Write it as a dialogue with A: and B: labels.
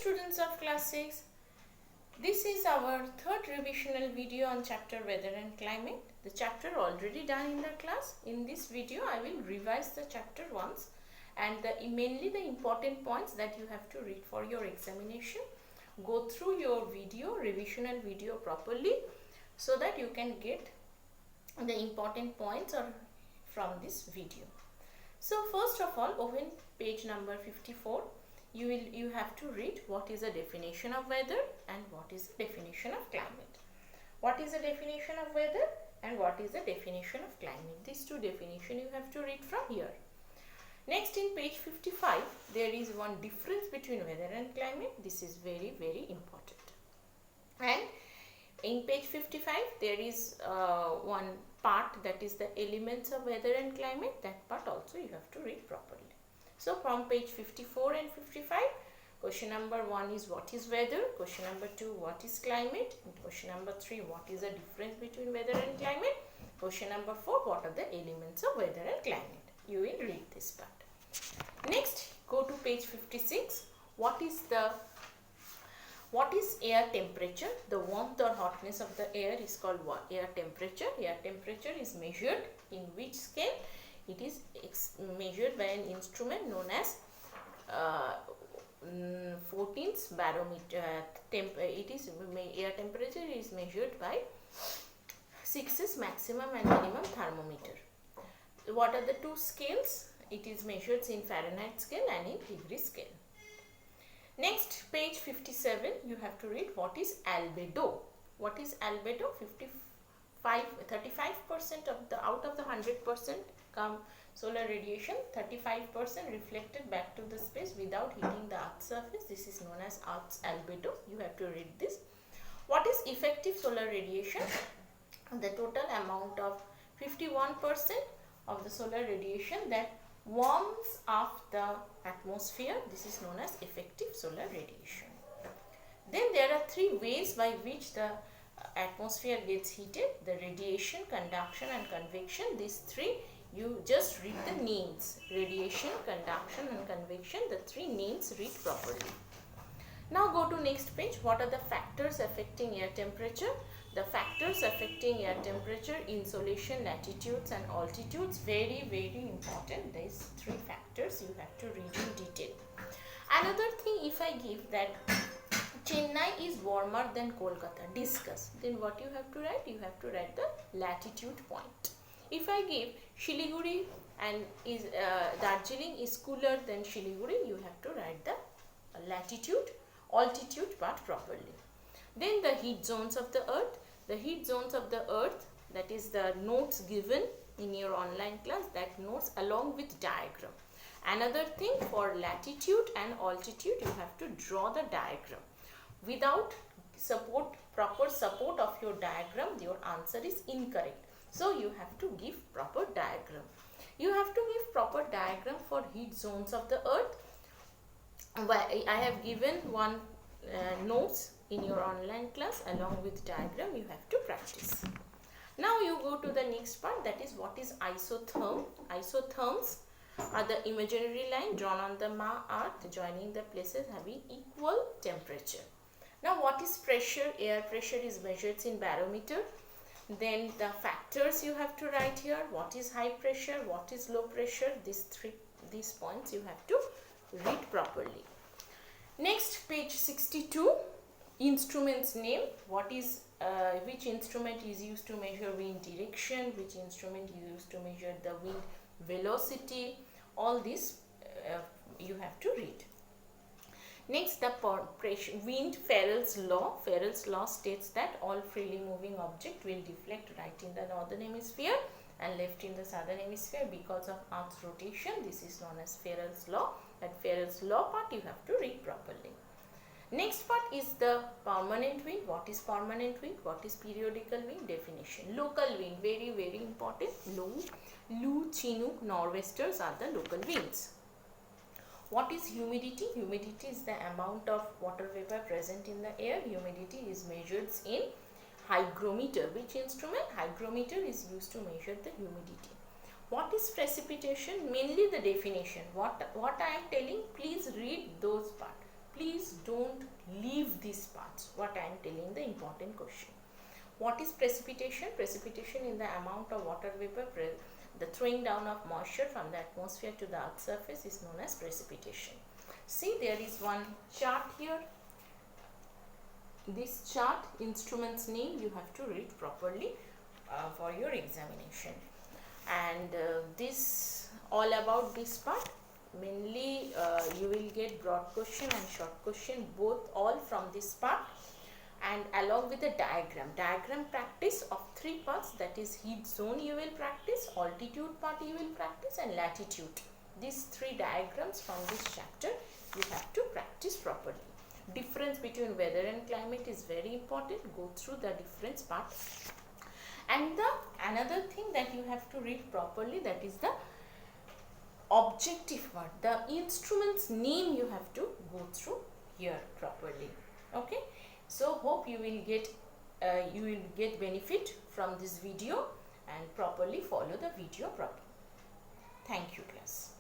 A: students of class 6. This is our third revisional video on chapter weather and climate. The chapter already done in the class. In this video I will revise the chapter once and mainly the important points that you have to read for your examination. Go through your video, revisional video properly so that you can get the important points from this video. So first of all, open page number 54. You have to read what is the definition of weather and what is the definition of climate. What is the definition of weather and what is the definition of climate? These two definitions you have to read from here. Next, in page 55, there is one difference between weather and climate. This is very, very important. And in page 55, there is one part, that is the elements of weather and climate. That part also you have to read properly. So from page 54 and 55, question number 1 is what is weather, question number 2 what is climate, and question number 3 what is the difference between weather and climate, question number 4 what are the elements of weather and climate. You will read this part. Next, go to page 56. What is air temperature? The warmth or hotness of the air is called what? Air temperature. Air temperature is measured in which scale? It is measured by an instrument known as 14th barometer. Air temperature is measured by 6's maximum and minimum thermometer. What are the two scales? It is measured in Fahrenheit scale and in degree scale. Next, page 57, you have to read what is albedo. What is albedo? 35% of the out of the 100% come solar radiation, 35% reflected back to the space without hitting the Earth's surface. This is known as Earth's albedo. You have to read this. What is effective solar radiation? The total amount of 51% of the solar radiation that warms up the atmosphere. This is known as effective solar radiation. Then there are three ways by which the atmosphere gets heated: the radiation, conduction and convection. These three, you just read the names: radiation, conduction and convection. The three names, read properly. Now go to next page. What are the factors affecting air temperature? The factors affecting air temperature: insolation, latitudes and altitudes. Very, very important. These three factors you have to read in detail. Another thing, if I give that Chennai is warmer than Kolkata, discuss. Then what you have to write? You have to write the latitude point. If I give Shiliguri and Darjeeling is cooler than Shiliguri, you have to write the latitude, altitude part properly. Then the heat zones of the earth. The heat zones of the earth, that is the notes given in your online class, that notes along with diagram. Another thing, for latitude and altitude, you have to draw the diagram. Without proper support of your diagram, your answer is incorrect. So you have to give proper diagram. You have to give proper diagram for heat zones of the earth. I have given one notes in your online class along with diagram. You have to practice. Now you go to the next part, that is what is isotherm. Isotherms are the imaginary line drawn on the earth joining the places having equal temperature. Now what is pressure? Air pressure is measured in barometer. Then the factors you have to write here. What is high pressure? What is low pressure? These points you have to read properly. Next, page 62, instruments name. What is which instrument is used to measure wind direction? Which instrument is used to measure the wind velocity? All this you have to read. Next, the wind Farrell's law. Farrell's law states that all freely moving object will deflect right in the northern hemisphere and left in the southern hemisphere because of Earth's rotation. This is known as Farrell's law. That Farrell's law part you have to read properly. Next part is the permanent wind. What is permanent wind? What is periodical wind? Definition. Local wind, very, very important. Lu, Chinook, nor'westers are the local winds. What is humidity? Humidity is the amount of water vapor present in the air. Humidity is measured in hygrometer. Which instrument? Hygrometer is used to measure the humidity. What is precipitation? Mainly the definition. What I am telling, please read those parts. Please don't leave these parts. What I am telling, the important question. What is precipitation? Precipitation in the amount of water vapor, the throwing down of moisture from the atmosphere to the earth's surface is known as precipitation. See, there is one chart here. This chart, instrument's name, you have to read properly for your examination. And this, all about this part, mainly you will get broad question and short question, both all from this part, and along with the diagram practice of 3 parts, that is heat zone you will practice, altitude part you will practice, and latitude. These 3 diagrams from this chapter you have to practice properly. Difference between weather and climate is very important. Go through the difference part. And the another thing that you have to read properly, that is the objective part. The instrument's name you have to go through here properly. Okay. So hope you will get benefit from this video and properly follow the video properly. Thank you, class.